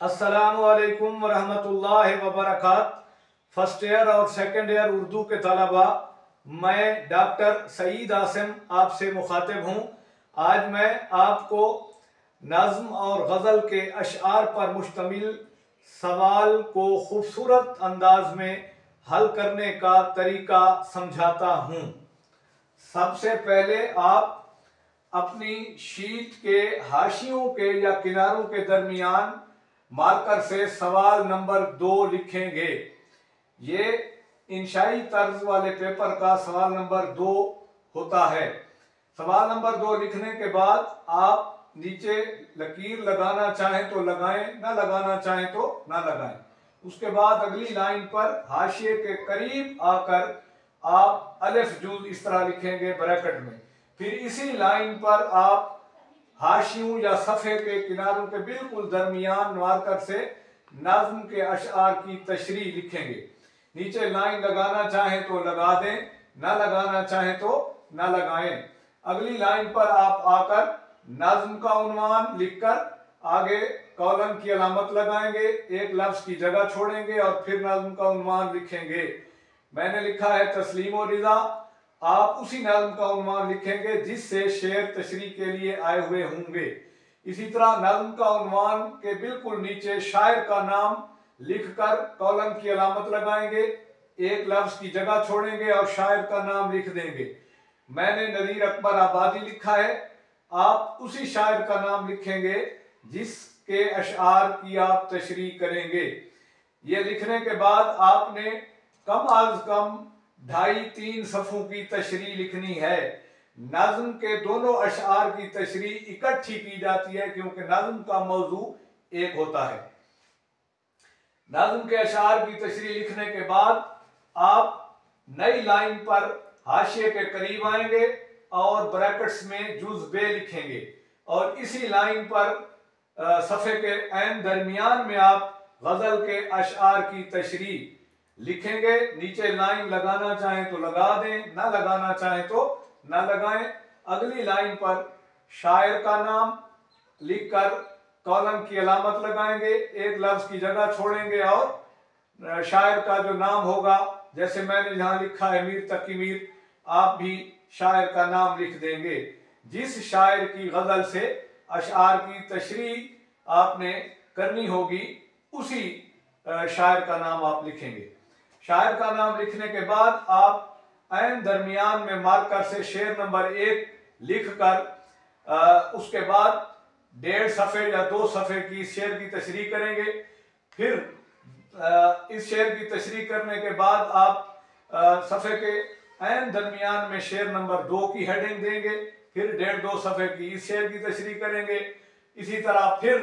अस्सलामुअलैकुम वरहमतुल्लाहि वबरकात। First year और सेकंड ईयर उर्दू के तलबा, मैं डॉक्टर सईद आसिम आपसे मुखातिब हूँ। आज मैं आपको नज़्म और गज़ल के अशआर पर मुश्तमिल सवाल को खूबसूरत अंदाज में हल करने का तरीका समझाता हूँ। सबसे पहले आप अपनी शीट के हाशियों के या किनारों के दरमियान मार्कर से सवाल नंबर 2 लिखेंगे। ये इंशाई तर्ज वाले पेपर का सवाल नंबर 2 होता है। सवाल नंबर 2 लिखने के बाद आप नीचे लकीर लगाना चाहें तो लगाएं, ना लगाना चाहें तो ना लगाएं। उसके बाद अगली लाइन पर हाशिए के करीब आकर आप अलिफ जुज इस तरह लिखेंगे ब्रैकेट में। फिर इसी लाइन पर आप हाशियों या सफ़े के किनारों के बिल्कुल दरमियान मार्कर से नज़्म के अशआर की तशरीह लिखेंगे। नीचे लाइन लगाना चाहें तो लगा दें, ना लगाना चाहें तो ना लगाएं। अगली लाइन पर आप आकर नज़्म का उन्वान लिखकर आगे कॉलम की अलामत लगाएंगे, एक लफ्ज़ की जगह छोड़ेंगे और फिर नज़्म का उन्वान लिखेंगे। मैंने लिखा है तस्लीम और रिज़ा। आप उसी नज़्म का उन्वान लिखेंगे जिससे शेर तशरीह के लिए आए हुए होंगे। इसी तरह नज़्म का उन्वान के बिल्कुल नीचे शायर का नाम लिखकर कॉलम की अलामत लगाएंगे, एक लफ्ज़ की जगह छोड़ेंगे और शायर का नाम लिख देंगे। मैंने नज़ीर अकबर आबादी लिखा है, आप उसी शायर का नाम लिखेंगे जिसके अशआर की आप तशरीह करेंगे। ये लिखने के बाद आपने कम अज कम 2.5-3 सफ़ों की तशरीह लिखनी है। नज़्म के दोनों अशआर की तशरीह इकट्ठी की जाती है क्योंकि नज़्म का मौजू एक होता है। नज़्म के अशआर की तशरीह लिखने के बाद आप नई लाइन पर हाशिए के करीब आएंगे और ब्रैकेट्स में जुज़ बे लिखेंगे और इसी लाइन पर सफ़े के ऐन दरमियान में आप गज़ल के अशआर की तशरीह लिखेंगे। नीचे लाइन लगाना चाहें तो लगा दें, ना लगाना चाहें तो ना लगाएं। अगली लाइन पर शायर का नाम लिखकर कॉलम की अलामत लगाएंगे, एक लफ्ज़ की जगह छोड़ेंगे और शायर का जो नाम होगा, जैसे मैंने यहाँ लिखा है मीर तकी मीर, आप भी शायर का नाम लिख देंगे। जिस शायर की गज़ल से अशआर की तशरीह आपने करनी होगी उसी शायर का नाम आप लिखेंगे। शायर का नाम लिखने के बाद आप ऐन दरमियान में मार्कर से शेर नंबर 1 लिखकर उसके बाद 1.5 सफ़े या 2 सफ़े की शेर की तशरीह करेंगे। फिर इस शेर की तशरीह करने के बाद आप सफ़े के ऐन दरमियान में शेर नंबर 2 की हेडिंग देंगे। फिर 1.5-2 सफ़े की इस शेर की तशरीह करेंगे। इसी तरह फिर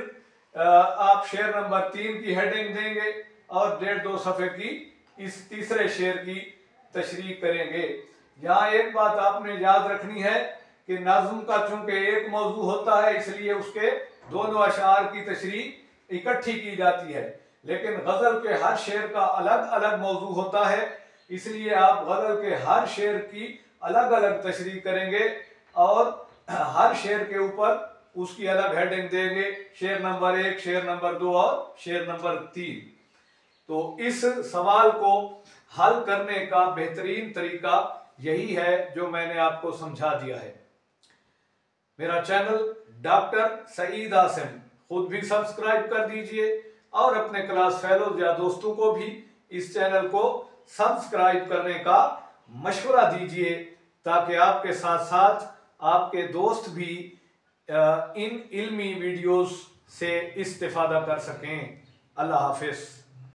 आप शेर नंबर 3 की हेडिंग देंगे और 1.5-2 सफ़े की इस तीसरे शेर की तशरीह करेंगे। यहाँ एक बात आपने याद रखनी है कि नज़्म का चूंकि एक मौजू होता है इसलिए उसके दोनों अशआर की तशरीह इकट्ठी की जाती है, लेकिन गज़ल के हर शेर का अलग अलग मौजू होता है, इसलिए आप गज़ल के हर शेर की अलग अलग तशरीह करेंगे और हर शेर के ऊपर उसकी अलग हेडिंग देंगे, शेर नंबर 1, शेर नंबर 2 और शेर नंबर 3। तो इस सवाल को हल करने का बेहतरीन तरीका यही है जो मैंने आपको समझा दिया है। मेरा चैनल डॉक्टर सईद आसिम खुद भी सब्सक्राइब कर दीजिए और अपने क्लास फेलोज या दोस्तों को भी इस चैनल को सब्सक्राइब करने का मशवरा दीजिए ताकि आपके साथ साथ आपके दोस्त भी इन इल्मी वीडियोस से इस्तिफादा कर सकें। अल्लाह हाफिज़।